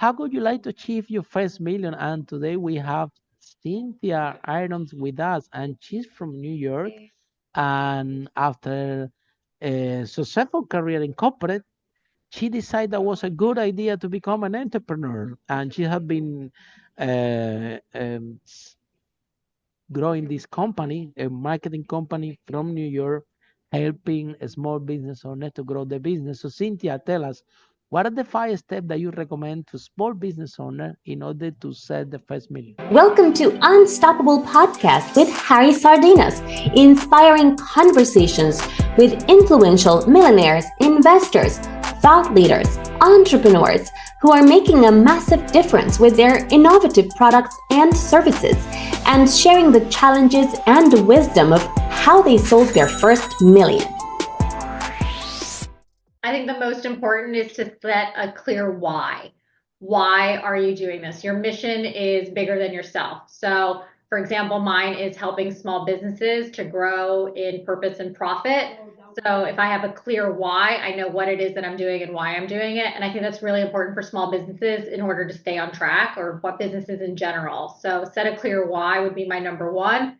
how would you like to achieve your first million? And today we have Cynthia Irons with us, and she's from New York. And after a successful career in corporate, she decided that was a good idea to become an entrepreneur. And she had been growing this company, a marketing company from New York, helping a small business owner to grow the business. So Cynthia, tell us, what are the 5 steps that you recommend to small business owner in order to set the first million? Welcome to Unstoppable Podcast with Harry Sardinas, inspiring conversations with influential millionaires, investors, thought leaders, entrepreneurs who are making a massive difference with their innovative products and services, and sharing the challenges and wisdom of how they sold their first million. I think the most important is to set a clear why. Why are you doing this? Your mission is bigger than yourself. So, for example, mine is helping small businesses to grow in purpose and profit. So, if I have a clear why, I know what it is that I'm doing and why I'm doing it. And I think that's really important for small businesses in order to stay on track, or what businesses in general. So, set a clear why would be my number one.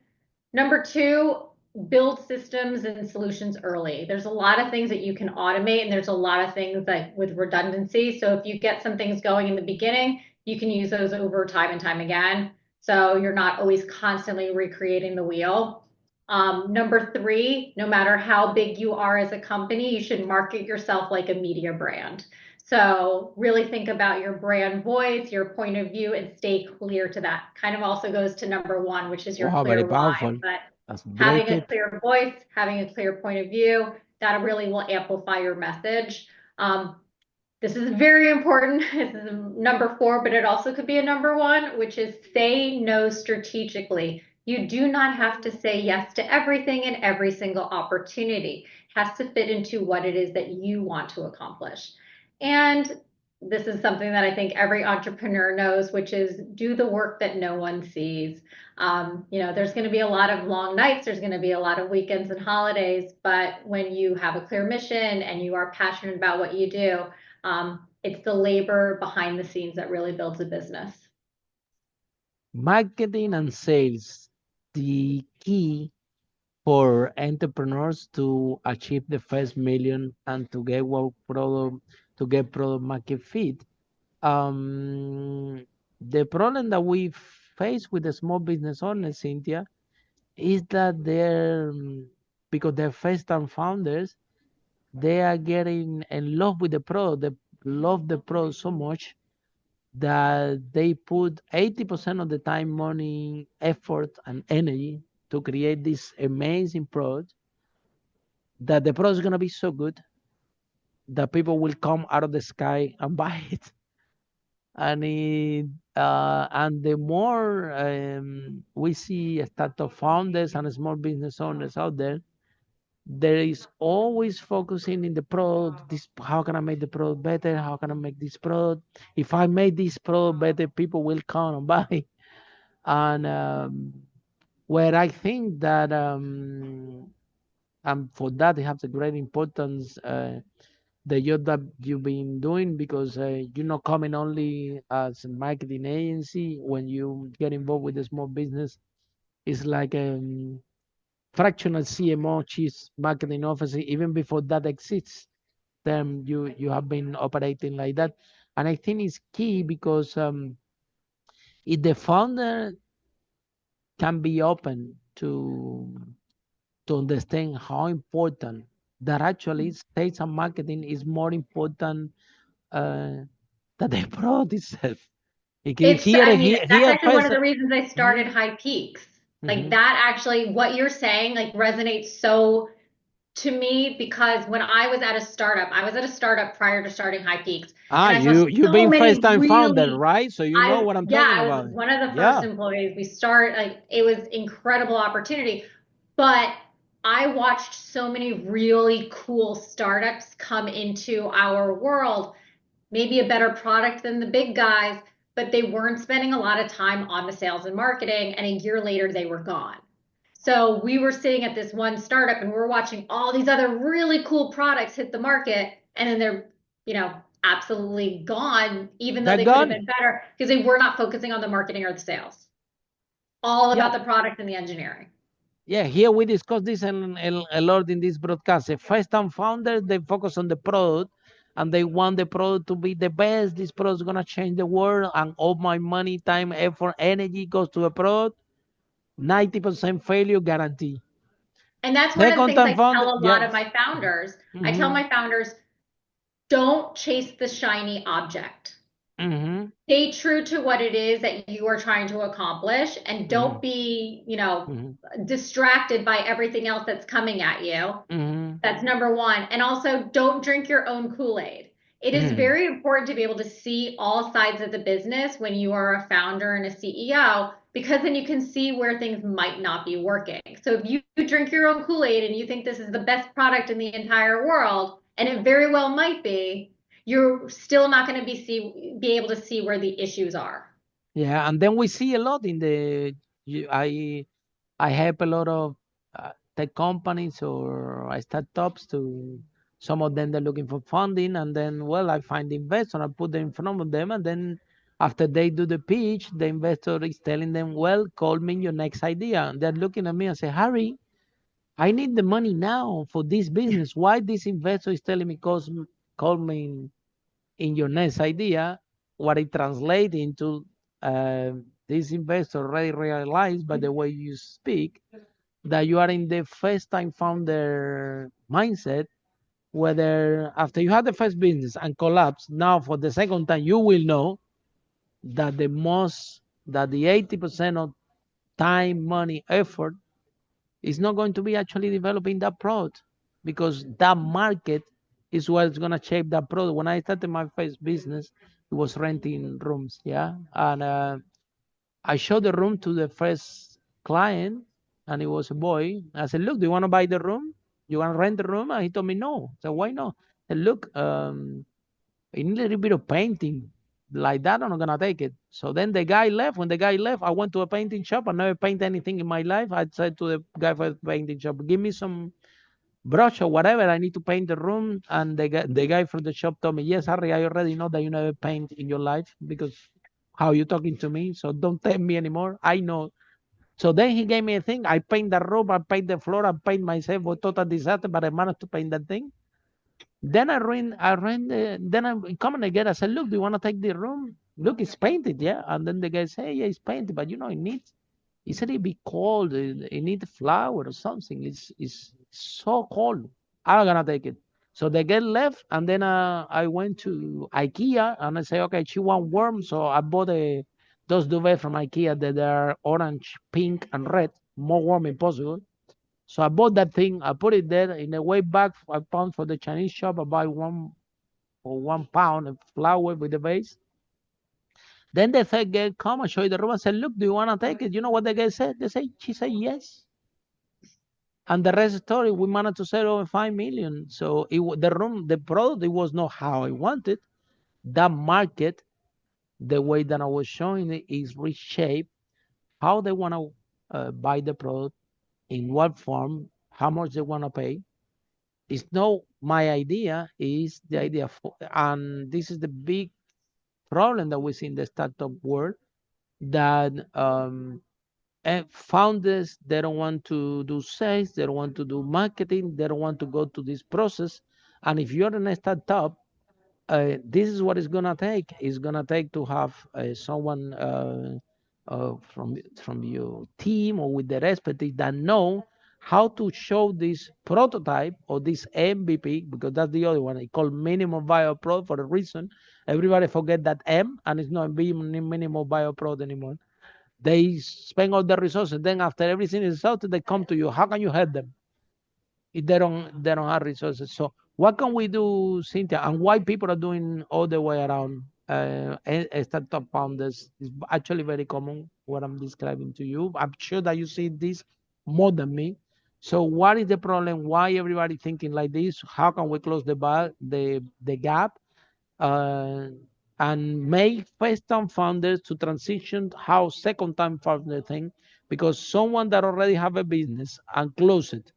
Number two, build systems and solutions early. There's a lot of things that you can automate, and there's a lot of things like with redundancy. So if you get some things going in the beginning, you can use those over time and time again. So you're not always constantly recreating the wheel. Number three, no matter how big you are as a company, you should market yourself like a media brand. So really think about your brand voice, your point of view, and stay clear to that. Kind of also goes to number one, which is your Wow, very clear why. powerful. But That's a great having a tip. clear voice, having a clear point of view, that really will amplify your message. This is very important. This is number four, but it also could be a number one, which is say no strategically. You do not have to say yes to everything and every single opportunity. It has to fit into what it is that you want to accomplish. And this is something that I think every entrepreneur knows, which is do the work that no one sees. There's going to be a lot of long nights, there's going to be a lot of weekends and holidays, but when you have a clear mission and you are passionate about what you do, it's the labor behind the scenes that really builds a business. Marketing and sales, the key for entrepreneurs to achieve the first million and to get product market fit. The problem that we face with the small business owners, Cynthia, is that because they're first time founders, they are getting in love with the product. They love the product so much that they put 80% of the time, money, effort, and energy to create this amazing product, that the product is going to be so good that people will come out of the sky and buy it. And the more we see startup founders and small business owners out there, there is always focusing in the product. This, how can I make the product better? How can I make this product? If I make this product better, people will come and buy. And where I think that and for that it has a great importance, the job that you've been doing, because you're not coming only as a marketing agency. When you get involved with a small business, it's like fractional CMO, chief marketing officer. Even before that exists, then you have been operating like that. And I think it's key because if the founder can be open to understand how important that actually sales and marketing is more important uh, than the product itself. That's Here actually one of first. the reasons I started High Peaks. Like that actually, what you're saying, like resonates so to me, because when I was at a startup prior to starting High Peaks, and I saw You've so been first many time founder, really, right? So you know what I'm talking I was about. one of the first Yeah. employees. It was incredible opportunity, but I watched so many really cool startups come into our world, maybe a better product than the big guys, but they weren't spending a lot of time on the sales and marketing, and a year later they were gone. So we were sitting at this one startup and we're watching all these other really cool products hit the market, and then they're, absolutely gone, even though They're they could have gone. been better because they were not focusing on the marketing or the sales. All Yeah. about the product and the engineering. Yeah, here we discuss this a lot in this broadcast. The first-time founders, they focus on the product and they want the product to be the best. This product is going to change the world, and all my money, time, effort, energy goes to a product. 90% failure guarantee. And that's one of the Second things time I founder, tell a lot of yes. my founders. I tell Mm-hmm. my founders, don't chase the shiny object. Mm-hmm. Stay true to what it is that you are trying to accomplish and don't be, Mm-hmm. distracted by everything else that's coming at you. Mm-hmm. That's number one. And also, don't drink your own Kool-Aid. It is Mm-hmm. very important to be able to see all sides of the business when you are a founder and a CEO, because then you can see where things might not be working. So if you drink your own Kool-Aid and you think this is the best product in the entire world, and it very well might be, you're still not going to be able to see where the issues are. Yeah, and then we see a lot in the. I help a lot of tech companies or startups to. Some of them they're looking for funding, and then well, I find the investor, I put them in front of them, and then after they do the pitch, the investor is telling them, well, call me your next idea, and they're looking at me and say, Harry, I need the money now for this business. Why this investor is telling me call me in your next idea? What it translates into, uh, this investor already realized by the way you speak that you are in the first time founder mindset, whether after you have the first business and collapse, now for the second time you will know that the 80% of time, money, effort is not going to be actually developing that product, because that market is what's going to shape that product. When I started my first business, it was renting rooms, yeah, and I showed the room to the first client, and it was a boy. I said, "Look, do you want to buy the room? You want to rent the room?" And he told me no. So why not? I said, "Look, I need a little bit of painting. Like that, I'm not gonna take it." So then the guy left. When the guy left, I went to a painting shop. I never paint anything in my life. I said to the guy for the painting shop, "Give me some brush or whatever. I need to paint the room." And the guy from the shop told me, "Yes, Harry, I already know that you never paint in your life because how you talking to me. So don't tell me anymore. I know." So then he gave me a thing. I paint the room. I paint the floor. I paint myself. Was total disaster, but I managed to paint that thing. Then then I come again. I said, "Look, do you want to take the room? Look, it's painted, yeah." And then the guy said, "Hey, yeah, it's painted, but he said it be cold. It need flour or something. It's so cold. I'm not gonna take it." So the guy left, and then I went to IKEA and I say, "Okay, she want warm." So I bought those duvet from IKEA that are orange, pink, and red, more warm if possible. So I bought that thing. I put it there. In the way back, I found for the Chinese shop. I buy one for 1 pound of flour with the base. Then the third girl come and show you the room and said, "Look, do you want to take it?" You know what the guy said? She said yes. And the rest of the story, we managed to sell over 5 million. So the product, it was not how I wanted. That market, the way that I was showing it, is reshaped how they want to buy the product, in what form, how much they want to pay. It's not my idea, is the idea for, and this is the big problem that we see in the startup world, that founders, they don't want to do sales, they don't want to do marketing, they don't want to go to this process. And if you're in a startup, this is what it's gonna take. It's gonna take to have someone from your team or with the expertise that know how to show this prototype or this MVP, because that's the other one. I call minimum viable product for a reason. Everybody forget that M, and it's not minimum viable product anymore. They spend all the resources. Then after everything is out, they come to you. How can you help them if they don't have resources? So what can we do, Cynthia, and why people are doing all the way around? Startup founders is actually very common what I'm describing to you. I'm sure that you see this more than me. So what is the problem? Why everybody thinking like this? How can we close the gap? uh, and make first time founders to transition how second time founder think, because someone that already have a business and close it,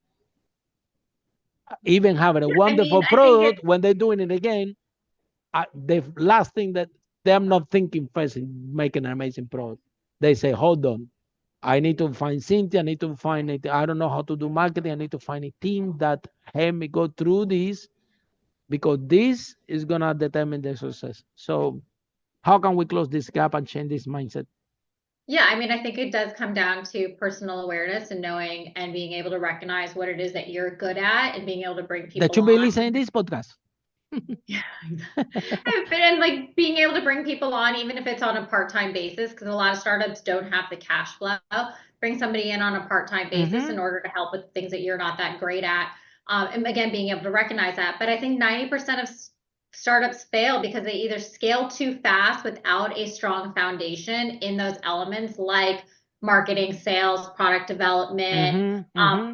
even having a I mean, wonderful I think product, when they're doing it again, the last thing that they're not thinking first in making an amazing product. They say, hold on, I need to find Cynthia, I need to find it. I don't know how to do marketing. I need to find a team that help me go through this because this is gonna determine the success. So how can we close this gap and change this mindset? Yeah, I mean, I think it does come down to personal awareness and knowing and being able to recognize what it is that you're good at and being able to bring That people should be on. listening to this podcast. Yeah, and like being able to bring people on, even if it's on a part-time basis, because a lot of startups don't have the cash flow. Bring somebody in on a part-time basis in order to help with things that you're not that great at. And again, being able to recognize that. But I think 90% of startups fail because they either scale too fast without a strong foundation in those elements like marketing, sales, product development,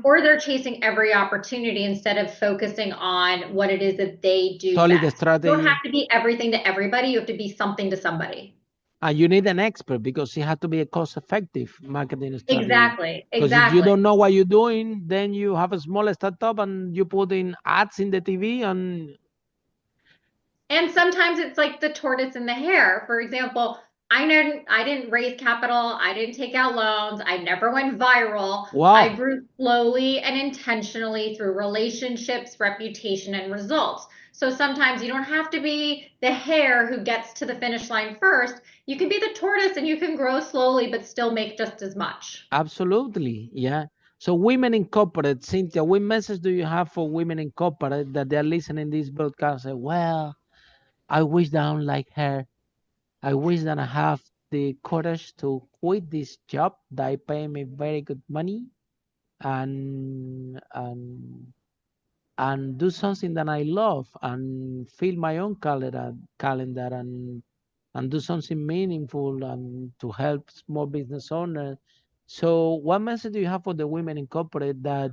or they're chasing every opportunity instead of focusing on what it is that they do Solid best. You don't have strategy. to be everything to everybody. You have to be something to somebody. And you need an expert because it has to be a cost-effective marketing strategy. Exactly. Because if you Exactly. don't know what you're doing, then you have a small startup and you put in ads in the TV and And sometimes it's like the tortoise and the hare. For example, I didn't raise capital, I didn't take out loans, I never went viral. I wow, grew slowly and intentionally through relationships, reputation, and results. So sometimes you don't have to be the hare who gets to the finish line first. You can be the tortoise and you can grow slowly but still make just as much. absolutely, yeah. So women in corporate, Cynthia, what message do you have for women in corporate that they're listening this broadcast? Say, well, I wish that I'm like her. I wish that I have the courage to quit this job that pay me very good money and and and do something that I love and fill my own calendar and do something meaningful and to help small business owners. So, what message do you have for the women in corporate that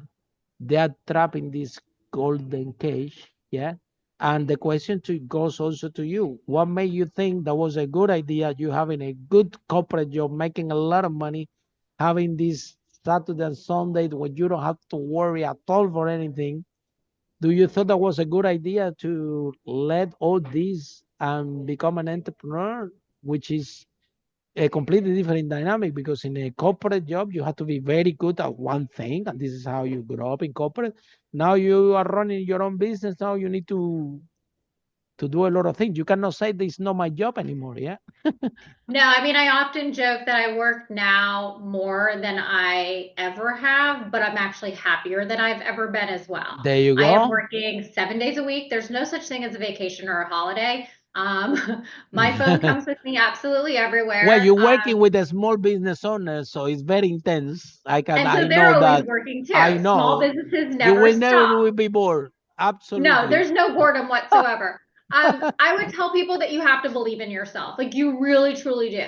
they are trapped in this golden cage? Yeah. And the question goes also to you. What made you think that was a good idea? You having a good corporate job, making a lot of money, having this Saturday and Sunday when you don't have to worry at all for anything. Do you thought that was a good idea to let all this and become an entrepreneur, which is a completely different dynamic because in a corporate job you have to be very good at one thing, and this is how you grow up in corporate. Now you are running your own business. Now you need to do a lot of things. You cannot say this is not my job anymore. Yeah, No, I mean, I often joke that I work now more than I ever have, but I'm actually happier than I've ever been as well. there you I am go. working 7 days a week. There's no such thing as a vacation or a holiday. My phone comes with me absolutely Well, everywhere. you're working with a small business owner, so it's very intense. And I so they're know always that. working I too. Small know businesses you never will never stop. will be bored. No, Absolutely. there's no boredom whatsoever. I would tell people that you have to believe in yourself. Like you really, truly do.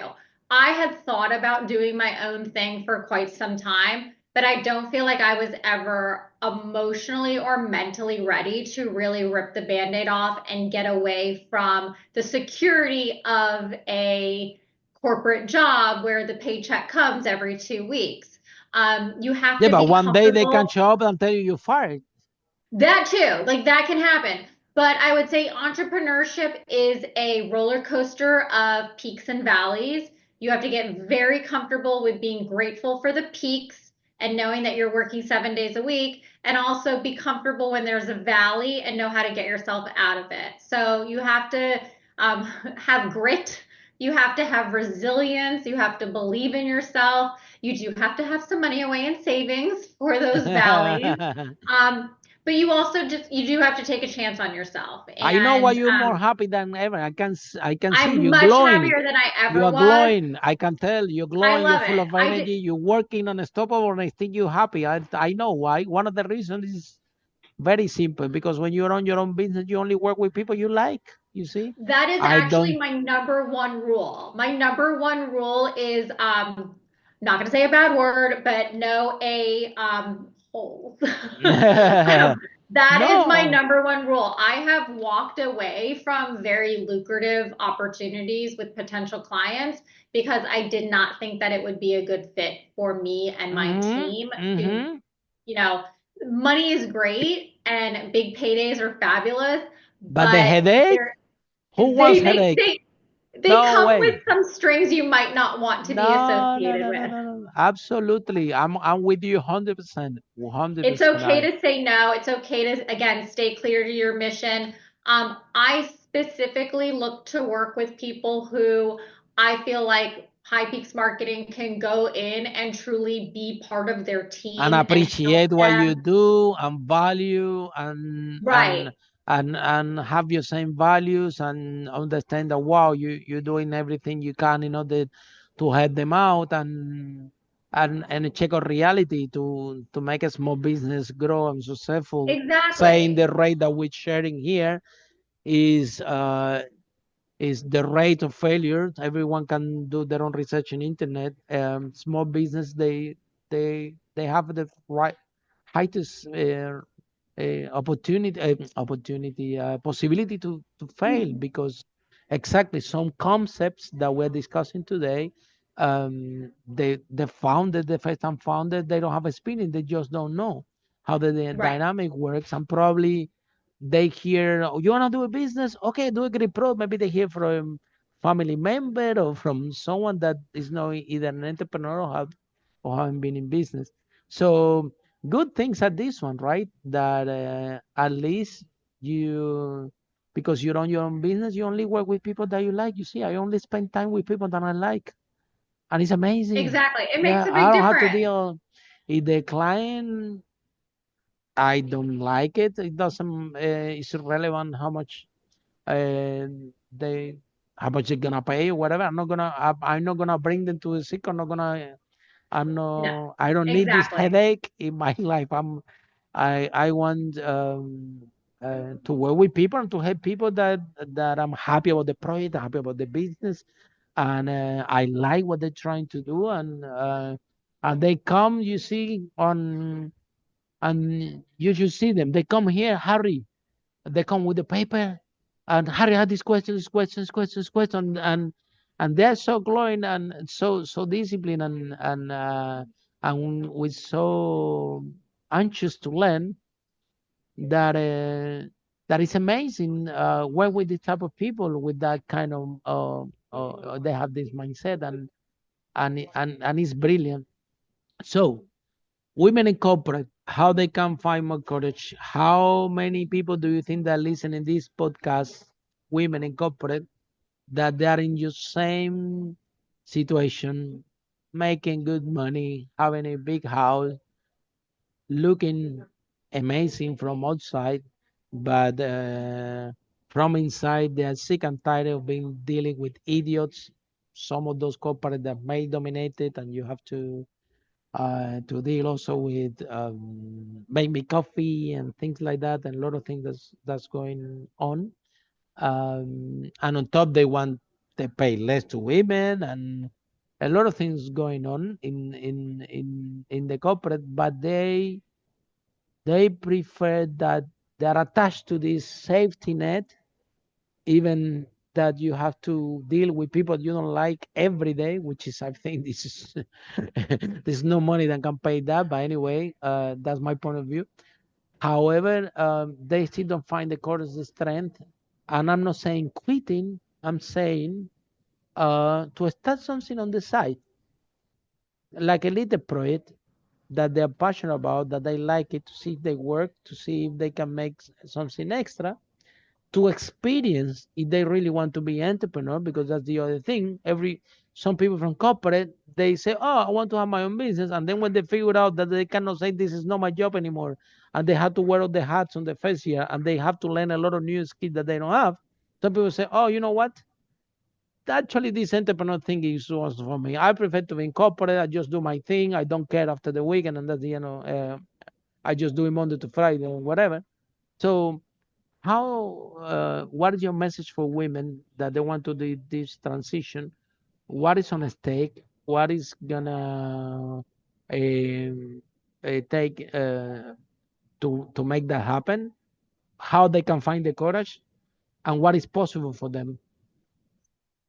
I had thought about doing my own thing for quite some time, but I don't feel like I was ever emotionally or mentally ready to really rip the band-aid off and get away from the security of a corporate job where the paycheck comes every 2 weeks. You have Yeah, to but be one day they can comfortable. show up and tell you you're fired. That too, like that can happen. But I would say entrepreneurship is a roller coaster of peaks and valleys. You have to get very comfortable with being grateful for the peaks and knowing that you're working 7 days a week, and also be comfortable when there's a valley and know how to get yourself out of it. So you have to have grit. You have to have resilience. You have to believe in yourself. You do have to have some money away in savings for those valleys. Um, but you also just you do have to take a chance on yourself. I know why And you're more happy than ever. I can see I'm you much glowing. happier than I You ever are was. glowing. I can tell you're I glowing. You're love full it. of I did, energy. You're working unstoppable, and I think you're happy. I know why. One of the reasons is very simple because when you're on your own business, you only work with people you like. You see, that is I actually don't. my number one rule. My number one rule is not gonna say a bad word, but no a holes. That is my no. number one rule. I have walked away from very lucrative opportunities with potential clients because I did not think that it would be a good fit for me and my Mm-hmm. team to, Mm-hmm. you know, money is great and big paydays are fabulous, But the but headache. there Who wants they headache? they they No come with way. some strings you might not want to be No, no, associated no, no, with. no, no. Absolutely. I'm with you 100%. It's 100%. okay to say no. It's okay to, again, stay clear to your mission. I specifically look to work with people who I feel like High Peaks Marketing can go in and truly be part of their And team and help appreciate what you them. do and value and Right. have your same values and understand that wow you're doing everything you can in order to help them out and check on reality to make a small business grow and successful. Saying Exactly. the rate that we're sharing here is the rate of failure. Everyone can do their own research on internet. Small business they have the right highest possibility to fail Mhm. because exactly some concepts that we're discussing today, the founder, the first time founder, they don't have experience. They just don't know how the Right. dynamic works, and probably they hear, "Oh, you want to do a business? Okay, do a great pro." Maybe they hear from family member or from someone that is not either an entrepreneur or haven't been in business. So good things at this one, right? That at least you, because you run your own business, you only work with people that you like. You see, I only spend time with people that I like, and it's amazing. Exactly. It makes Yeah, a I big don't have to difference. deal if the client I don't like it. It doesn't. It's irrelevant how much uh, they how much they're gonna pay or whatever. I'm not gonna bring them to the sick. I'm not gonna. I'm No, not. I don't need this exactly. headache in my life. I want to work with people and to help people that I'm happy about the project, happy about the business, and I like what they're trying to do, and they come. You see on and you should see them. They come here, Harry. They come with the paper, and Harry had these questions, and they're so glowing and so disciplined and with so anxious to learn that that is amazing. Work with this type of people with that kind of they have this mindset and it's brilliant. So women in corporate, how they can find more courage? How many people do you think that listen in this podcast, women in corporate, that they are in your same situation, making good money, having a big house, looking amazing from outside, but from inside they are sick and tired of being dealing with idiots. Some of those corporate that may dominate it, and you have to deal also with make me coffee and things like that, and a lot of things that's going on. And on top, they pay less to women, and a lot of things going on in the corporate, but they prefer that they're attached to this safety net, even that you have to deal with people you don't like every day, which is, I think, this is there's no money that can pay that. But anyway, that's my point of view. However, they still don't find the courage, the strength, and I'm not saying quitting. I'm saying to start something on the side, like a little project that they're passionate about, that they like it, to see if they work, to see if they can make something extra, to experience if they really want to be entrepreneur, because that's the other thing. Some people from corporate, they say, oh, I want to have my own business, and then when they figure out that they cannot say this is not my job anymore, and they have to wear all the hats on the first year, and they have to learn a lot of new skills that they don't have, some people say, oh, you know what, actually this entrepreneur thing is was for me. I prefer to be in corporate. I just do my thing. I don't care after the weekend, and that's I just do it Monday to Friday or whatever. So what is your message for women that they want to do this transition? What is on stake? What is gonna take to make that happen? How they can find the courage, and what is possible for them?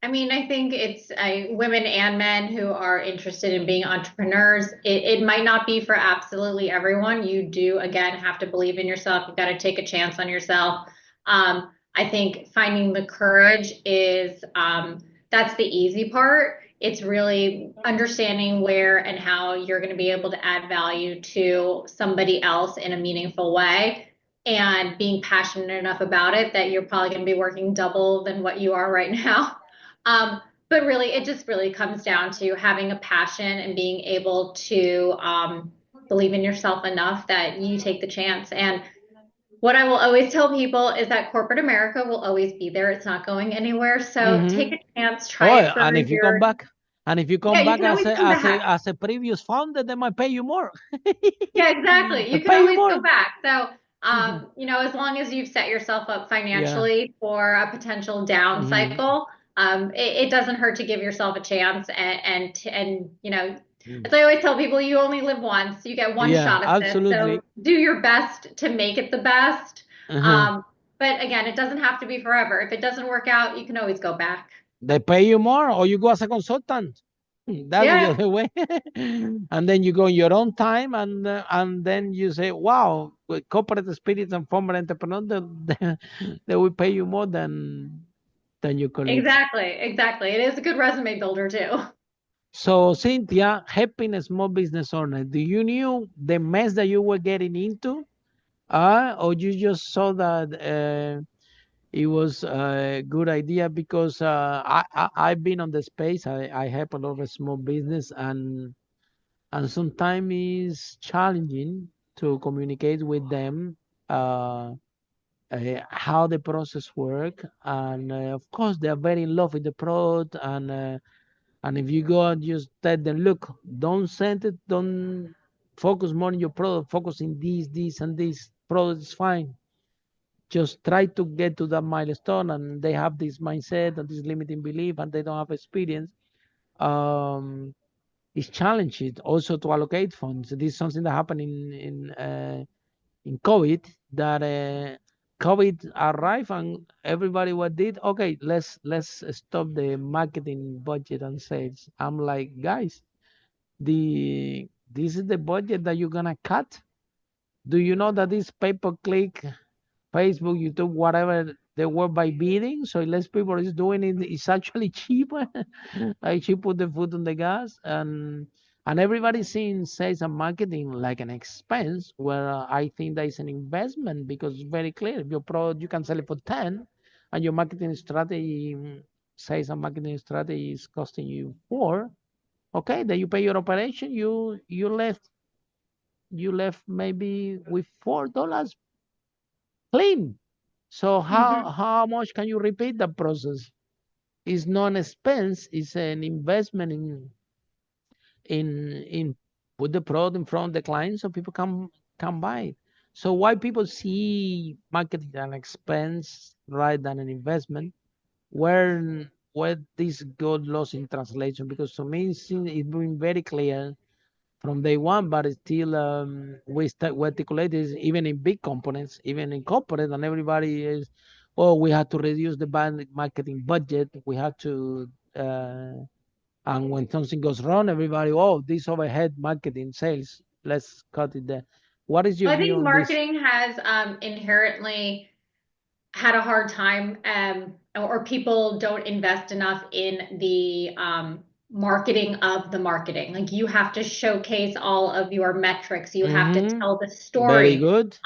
I mean, I think it's women and men who are interested in being entrepreneurs. It might not be for absolutely everyone. You do, again, have to believe in yourself. You've got to take a chance on yourself. I think finding the courage is that's the easy part. It's really understanding where and how you're going to be able to add value to somebody else in a meaningful way and being passionate enough about it that you're probably going to be working double than what you are right now. But really, it just really comes down to having a passion and being able to believe in yourself enough that you take the chance. And what I will always tell people is that corporate America will always be there. It's not going anywhere. So take Mm-hmm. a chance, Oh, try it for and a if you come year. back, and if you Yeah, come you back can always come back. as a previous founder, they might pay you more. Yeah, exactly. They You can pay you always more. go back. So, Mhm. as long as you've set yourself up Yeah. financially for a potential down Hmm. cycle, it doesn't hurt to give yourself a chance. And Mm. as I always tell people, you only live once. You get one Yeah, shot at this. absolutely. So do your best to make it the best. Uh-huh. Um, but again, it doesn't have to be forever. If it doesn't work out, you can always go back. They pay you more, or you go as a consultant. That's the Yeah, other way. And then you go in your own time, and then you say, "Wow, with corporate spirits and former entrepreneurs, they will pay you more than your colleagues." exactly. Exactly. It is a good resume builder too. So, Cynthia, helping a small business owner, do you knew the mess that you were getting into, or you just saw that it was a good idea? Because I've been on the space. I help a lot of small business, and sometimes it's challenging to communicate with them uh, how the process work, and of course they are very in love with the product, and if you go and just tell them, look, don't send it, don't focus more on your product, focus in this and this product is fine. Just try to get to that milestone, and they have this mindset and this limiting belief, and they don't have experience. Um, it's challenging also to allocate funds. This is something that happened in COVID, that COVID arrived and everybody what did, okay, let's stop the marketing budget and sales. I'm like, guys, this is the budget that you're gonna cut. Do you know that this pay per click, Facebook, YouTube, whatever, they work by bidding? So less people is doing it. It's actually cheaper. Like she put the foot on the gas, and everybody seeing sales and marketing like an expense, where I think that is an investment, because it's very clear. If your product, you can sell it for 10, and your marketing strategy, sales and marketing strategy is costing you 4. Okay, then you pay your operation. You left maybe with $4 clean. So how Mhm. how much can you repeat the process? It's non expense. It's an investment in put the product in front of the client so people can buy it. So why people see marketing an expense rather than an investment? Where this got lost in translation? Because to me it's been very clear from day one, but it's still we articulate this even in big components, even in corporate, and everybody is, oh, we have to reduce the marketing budget. We have to, and when something goes wrong, everybody, oh, this overhead marketing sales, let's cut it there. What is your Well, I view think on this? marketing has inherently had a hard time, or people don't invest enough in the marketing of the marketing. Like you have to showcase all of your metrics. You have to Mm-hmm. tell the Very story. good.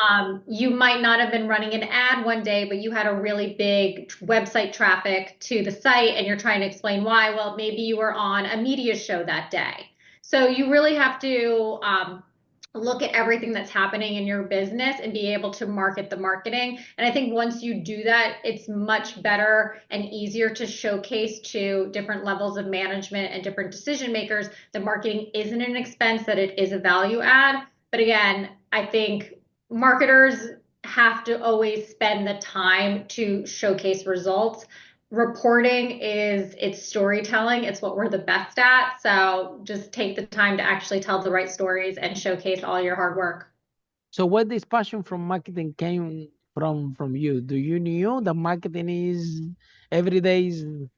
You might not have been running an ad one day, but you had a really big website traffic to the site and you're trying to explain why. Well, maybe you were on a media show that day. So you really have to look at everything that's happening in your business and be able to market the marketing. And I think once you do that, it's much better and easier to showcase to different levels of management and different decision makers that marketing isn't an expense, that it is a value add. But again, I think marketers have to always spend the time to showcase results. Reporting is it's storytelling. It's what we're the best at. So just take the time to actually tell the right stories and showcase all your hard work. So where this passion from marketing came from you? Do you knew that marketing is every day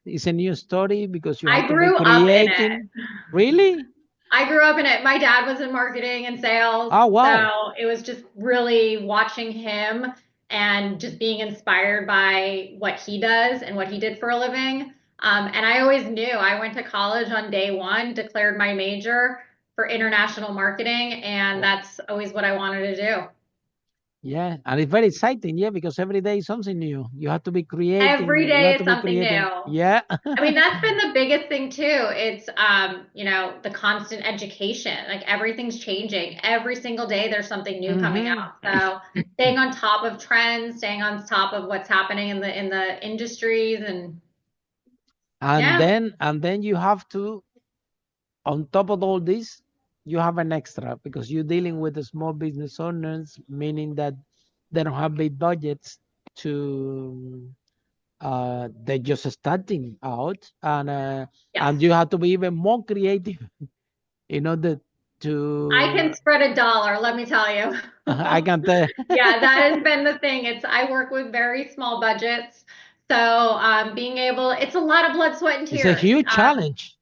is a new story because you have I to be grew up in it. creating? Really? I grew up in it. My dad was in marketing and sales. Oh wow. So it was just really watching him and just being inspired by what he does and what he did for a living. And I always knew I went to college on day one, declared my major for international marketing, and Well, that's always what I wanted to do. yeah, and it's very exciting, yeah, because every day is something new. You have to be creating. Every You have day to is be something creating. new. Yeah. I mean, that's been the biggest thing too. It's the constant education. Like everything's changing. Every single day there's something new coming Hmm. out. So staying on top of trends, staying on top of what's happening in the industries and yeah. And then you have to, on top of all this, you have an extra because you're dealing with the small business owners, meaning that they don't have big budgets to they're just starting out, Yes. and you have to be even more creative in order I to can spread a dollar, let me tell you. I can tell. Yeah, that has been the thing. I work with very small budgets. So being able, it's a lot of blood, sweat, and It's a tears. huge challenge.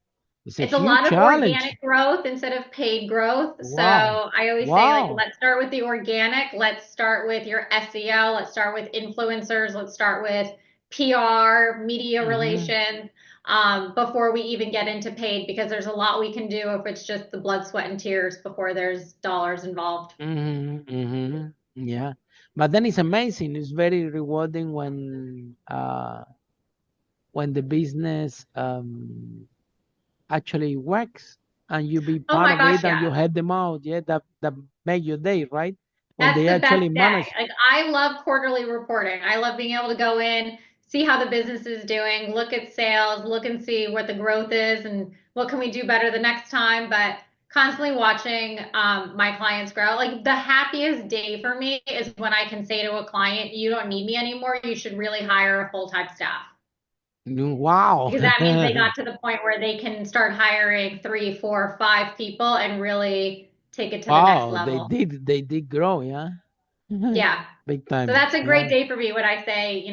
It's a It's a huge lot of challenge. organic growth instead of paid growth. So Wow. I always say, like, Wow. let's start with the organic. Let's start with your SEO. Let's start with influencers. Let's start with PR, media Hmm. relations, before we even get into paid, because there's a lot we can do if it's just the blood, sweat, and tears before there's dollars involved. Hmm. Hmm. Yeah. But then it's amazing. It's very rewarding when the business actually works and you be Oh part my of it gosh, and yes. you help them out. Yeah, that make your day, right? When That's they the best actually day. manage. Like I love quarterly reporting. I love being able to go in, see how the business is doing, look at sales, look and see what the growth is and what can we do better the next time. But constantly watching my clients grow. Like the happiest day for me is when I can say to a client, you don't need me anymore. You should really hire a full-time staff. Wow. Because that means they got to the point where they can start hiring 3, 4, 5 people and really take it to the next Wow, they level. did grow, yeah. Yeah. Big So time. that's a great Yeah. day for me when I say,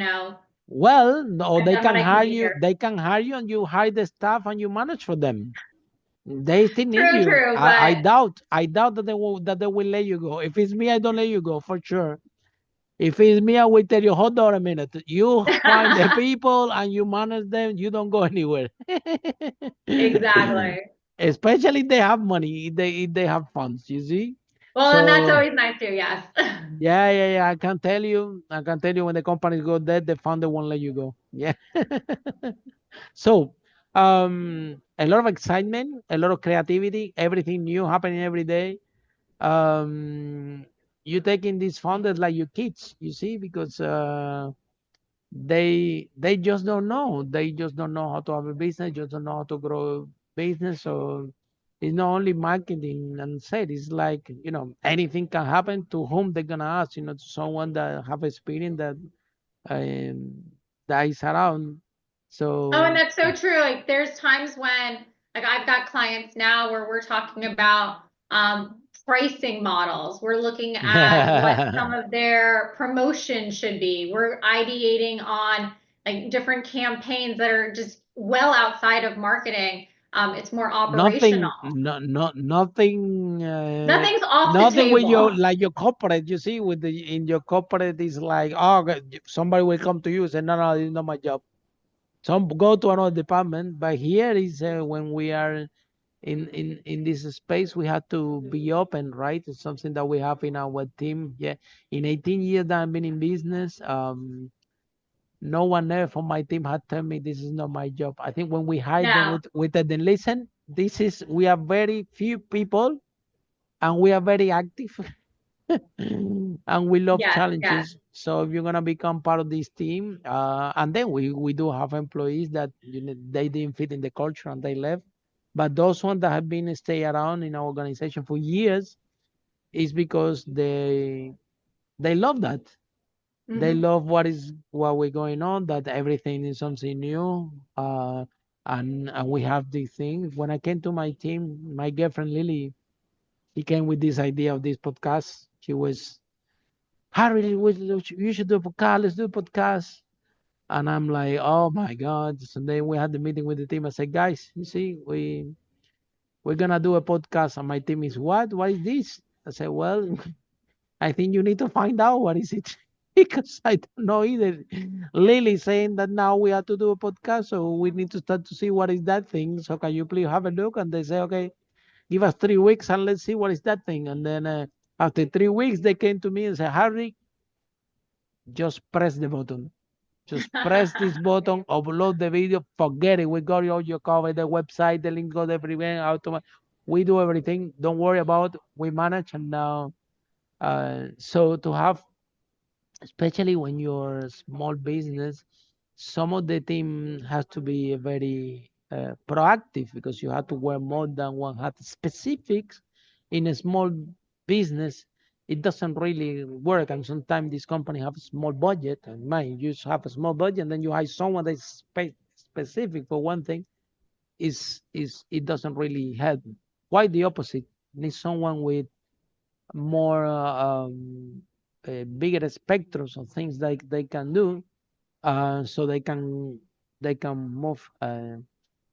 Well, or I've they done what can I can hire do you, here. they can hire you and you hire the staff and you manage for them. They still need True, you. true, I but doubt. I doubt that they will let you go. If it's me, I don't let you go for sure. If it's me, I will tell you, hold on a minute. You find the people and you manage them. You don't go anywhere. exactly. Especially if they have money, if they have funds. You see. Well, and that's So always nice too, yes. yeah, yeah, yeah. I can tell you. I can tell you when the companies go dead, the founder won't let you go. Yeah. So, a lot of excitement, a lot of creativity, everything new happening every day. Um, you taking these founders like your kids, you see, because they just don't know. They just don't know how to have a business, just don't know how to grow a business. So it's not only marketing and sales. It's like, anything can happen to whom they're gonna ask, to someone that have experience um, that is around. Oh, and So that's so true. Like there's times when like I've got clients now where we're talking about pricing models. We're looking at what some of their promotions should be. We're ideating on like different campaigns that are just well outside of marketing. It's more operational. nothing, Nothing's off the nothing with your table. like your corporate. You see, in your corporate is like, oh, somebody will come to you and say, no, no, it's not my job. Some go to another department. But here is when we are in this space, we have to be open, right? It's something that we have in our team. Yeah, in 18 years that I've been in business, no one ever from my team had told me this is not my job. I think when we hired them, No. with the then listen, we are very few people and we are very active and we love Yes, yes. challenges. So if you're gonna become part of this team, and then we do have employees that they didn't fit in the culture and they left. But those ones that have been stay around in our organization for years is because they love that. They Hmm. love what we're going on, that everything is something new. And we have these things. When I came to my team, my girlfriend Lily, she came with this idea of this podcast. She was, Harry, you should do a podcast. Let's do a podcast. And I'm like, oh my God. So then we had the meeting with the team. I said, guys, you see, we're gonna do a podcast. And my team is, what? What is this? I said, well, I think you need to find out what is it. because I don't know either. Lily saying that now we have to do a podcast, so we need to start to see what is that thing. So can you please have a look? And they say, okay, give us 3 weeks and let's see what is that thing. And then after 3 weeks, they came to me and said, Harry, just press the button. Just press this button, upload the video, forget it. We got all your cover, the website, the link got everywhere. We do everything. Don't worry about it. We manage. And now, so to have, especially when you're a small business, some of the team has to be very proactive because you have to wear more than one hat. Specifics in a small business, it doesn't really work. And sometimes this company have a small budget, and mine you just have a small budget, and then you hire someone that's specific for one thing. Is it doesn't really help. Quite the opposite. Need someone with more bigger spectrums of things they can do, so they can move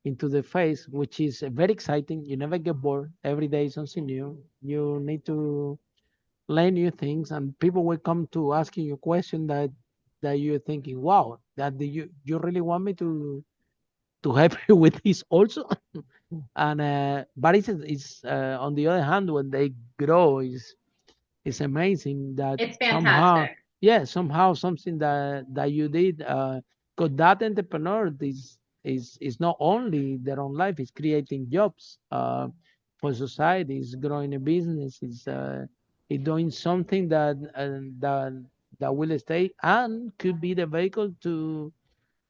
into the phase, which is very exciting. You never get bored. Every day is something new. You need to learn new things, and people will come to asking you question that you're thinking, wow, that you really want me to help you with this also. And but it's on the other hand, when they grow, it's amazing that It's somehow, fantastic. yeah, somehow something that you did, because that entrepreneur is not only their own life, it's creating jobs for society, is growing a business, is doing something that will stay and could be the vehicle to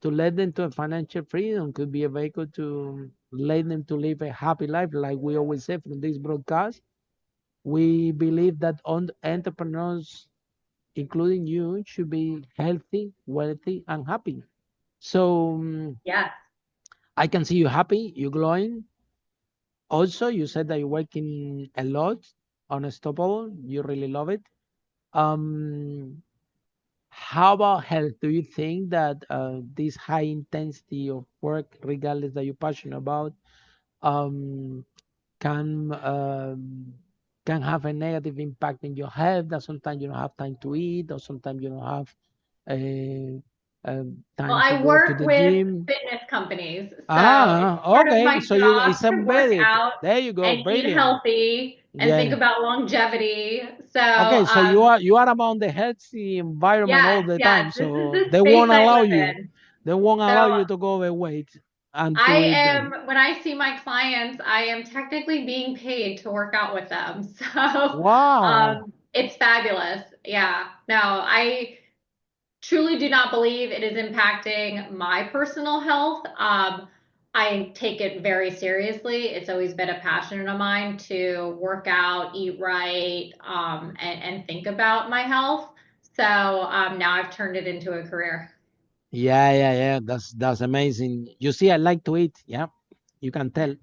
lead them to a financial freedom, could be a vehicle to lead them to live a happy life, like we always say from this broadcast. We believe that entrepreneurs, including you, should be healthy, wealthy, and happy. So Yes. I can see you happy, you glowing. Also, you said that you're working a lot, unstoppable. You really love it. Um, how about health? Do you think that this high intensity of work, regardless that you're passionate about, um, can um, can have a negative impact in your health? That sometimes you don't have time to eat, or sometimes you don't have Well, time to I go to work the with gym. fitness companies, so it's Ah, part of okay. my So you job it's to work embedded. out There you go. and eat Brilliant. healthy and think Yeah. about longevity. So, Okay. So you are among the healthy environment all yes, the yes, time. this is So the space I live in. they won't So allow you to go overweight and to I eat. am, when I see my clients, I am technically being paid to work out with them. So, Wow. it's fabulous. Yeah. No, I truly do not believe it is impacting my personal health. I take it very seriously. It's always been a passion of mine to work out, eat right, and think about my health. So now I've turned it into a career. Yeah, yeah, yeah. That's amazing. You see, I like to eat. Yeah, you can tell.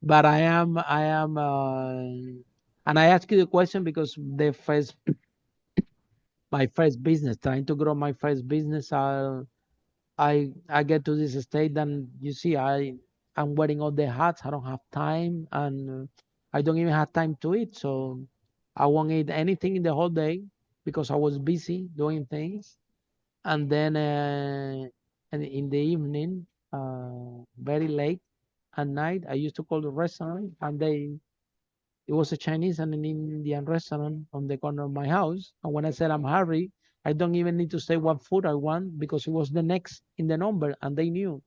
But and I ask you the question because my first business, trying to grow my first business, I get to this state, and you see, I'm wearing all the hats. I don't have time, and I don't even have time to eat. So I won't eat anything in the whole day because I was busy doing things. And then and in the evening, very late at night, I used to call the restaurant, and it was a Chinese and an Indian restaurant on the corner of my house. And when I said I'm Harry, I don't even need to say what food I want because it was the next in the number, and they knew.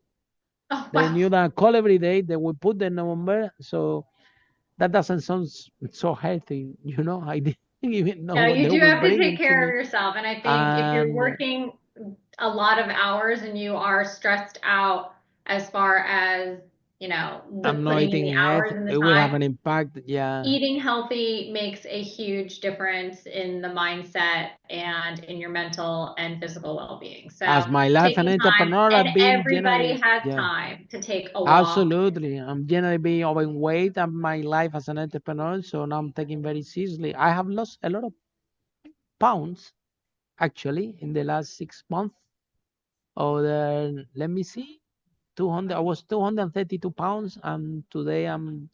Oh, They wow. knew that I call every day. They would put the number, so that doesn't sound so healthy. I didn't even know No, what you they do were have to take bringing to care of me, yourself. And I think if you're and working a lot of hours and you are stressed out as far as, the I'm not putting in eating the health. hours and the It will have time, an impact. Yeah. eating healthy makes a huge difference in the mindset and in your mental and physical well-being. As So my life an taking time, entrepreneur, and I've been everybody generally, has yeah, time to take a walk. absolutely. I'm generally being overweight and my life as an entrepreneur, so now I'm taking very seriously. I have lost a lot of pounds actually in the last 6 months. Or let me see, 200. I was 232 pounds, and today I'm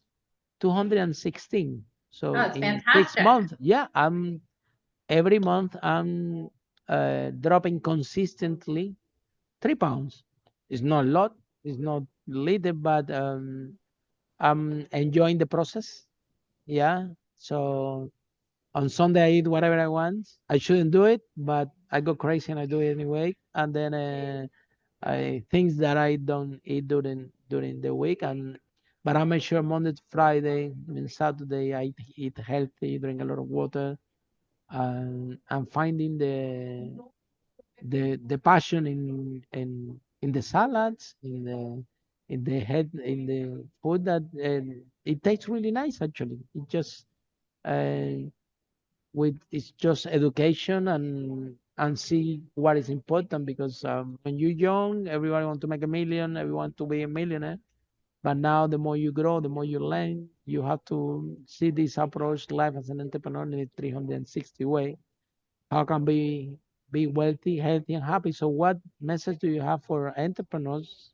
216. Oh, So it's in six fantastic. months, yeah, I'm every month I'm dropping consistently 3 pounds. It's not a lot, it's not little, but I'm enjoying the process. Yeah. So on Sunday I eat whatever I want. I shouldn't do it, but I go crazy and I do it anyway. And then I things that I don't eat during the week, and but I make sure Monday to Friday and Saturday I eat healthy, drink a lot of water, and I'm finding the passion in the salads, in the food that it tastes really nice actually. It just uh, with it's just education and see what is important because when you're young, everybody want to make a million, everyone to be a millionaire. But now, the more you grow, the more you learn. You have to see this approach life as an entrepreneur in a 360 way. How can be wealthy, healthy, and happy? So, what message do you have for entrepreneurs,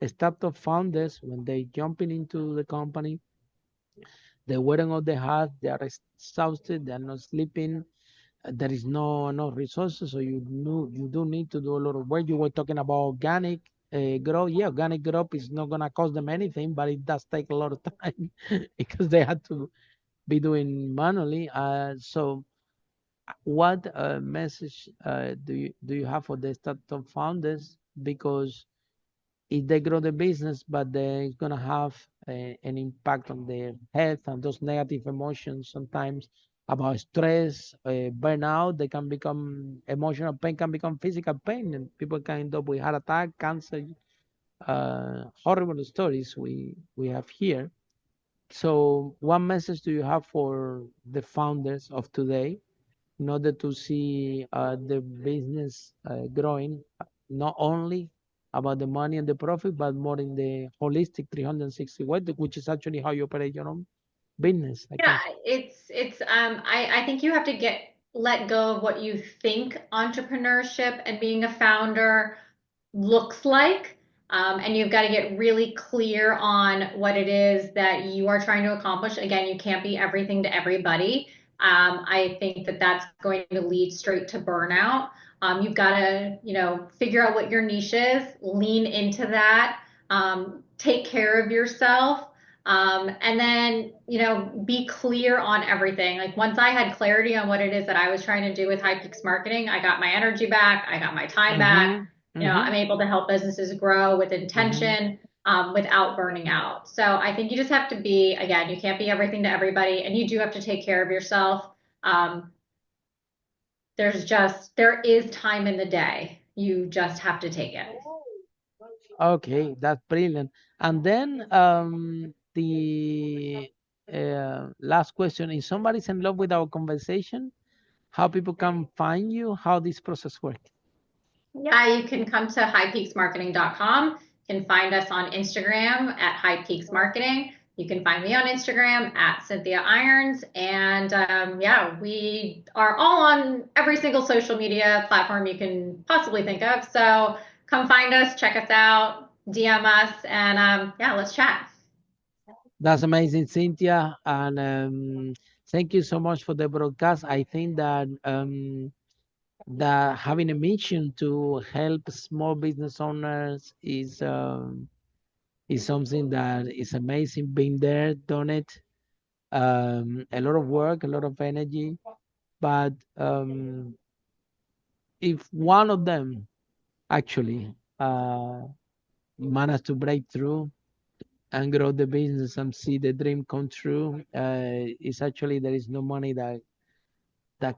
startup founders, when they jumping into the company? They're wearing all the hats, they are exhausted, they are not sleeping, there is no resources, so you do need to do a lot of work. You were talking about organic growth. Yeah, organic growth is not gonna cost them anything, but it does take a lot of time because they had to be doing manually. So, what message do you have for the startup founders? Because if they grow the business, but they're gonna have an impact on their health and those negative emotions sometimes about stress, burnout, they can become emotional pain, can become physical pain, and people can end up with heart attack, cancer, horrible stories we have here. So, what message do you have for the founders of today in order to see the business growing, not only about the money and the profit, but more in the holistic 360 way, which is actually how you operate your own business, I Yeah, think. I think you have to let go of what you think entrepreneurship and being a founder looks like. And you've got to get really clear on what it is that you are trying to accomplish. Again, you can't be everything to everybody. I think that that's going to lead straight to burnout. You've got to, figure out what your niche is, lean into that, take care of yourself. And then, be clear on everything. Like once I had clarity on what it is that I was trying to do with High Peaks Marketing, I got my energy back, I got my time back. Mm-hmm. Mm-hmm. I'm able to help businesses grow with Mm-hmm. intention, without burning out. So I think you just have to be, again, you can't be everything to everybody, and you do have to take care of yourself. Um, there is time in the day. You just have to take it. Okay, that's brilliant. And then the last question is: somebody's in love with our conversation, how people can find you, how this process works. Yeah, you can come to highpeaksmarketing.com. You can find us on Instagram at High Peaks Marketing. You can find me on Instagram at Cynthia Irons. And yeah, we are all on every single social media platform you can possibly think of. So come find us, check us out, DM us, and yeah, let's chat. That's amazing, Cynthia. And thank you so much for the broadcast. I think that having a mission to help small business owners is something that is amazing. Being there, done it, a lot of work, a lot of energy. But if one of them actually uh, managed to break through and grow the business and see the dream come true, it's actually there is no money that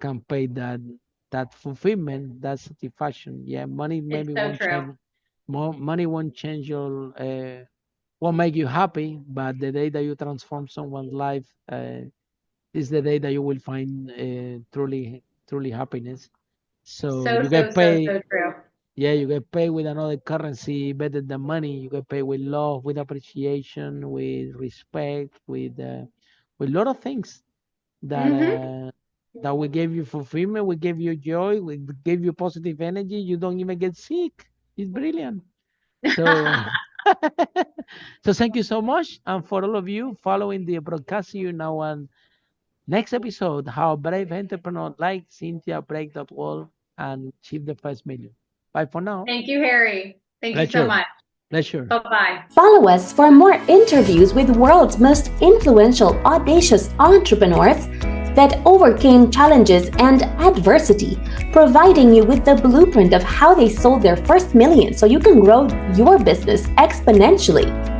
can pay that fulfillment, that satisfaction. Yeah, money It's maybe so won't true. change. More money won't change your won't make you happy, but the day that you transform someone's life is the day that you will find truly happiness. So So, you so, get so, paid. so true. Yeah, you get paid with another currency better than money. You get paid with love, with appreciation, with respect, with a lot of things that Hmm. that will give you fulfillment, will give you joy, will give you positive energy. You don't even get sick. It's brilliant. So, so thank you so much, and for all of you following the broadcast, you now Next episode, how brave entrepreneur like Cynthia break that wall and achieve the first million. Bye for now. Thank you, Harry. Thank you so Pleasure. much. Pleasure. Bye-bye. Follow us for more interviews with world's most influential, audacious entrepreneurs that overcame challenges and adversity, providing you with the blueprint of how they sold their first million so you can grow your business exponentially.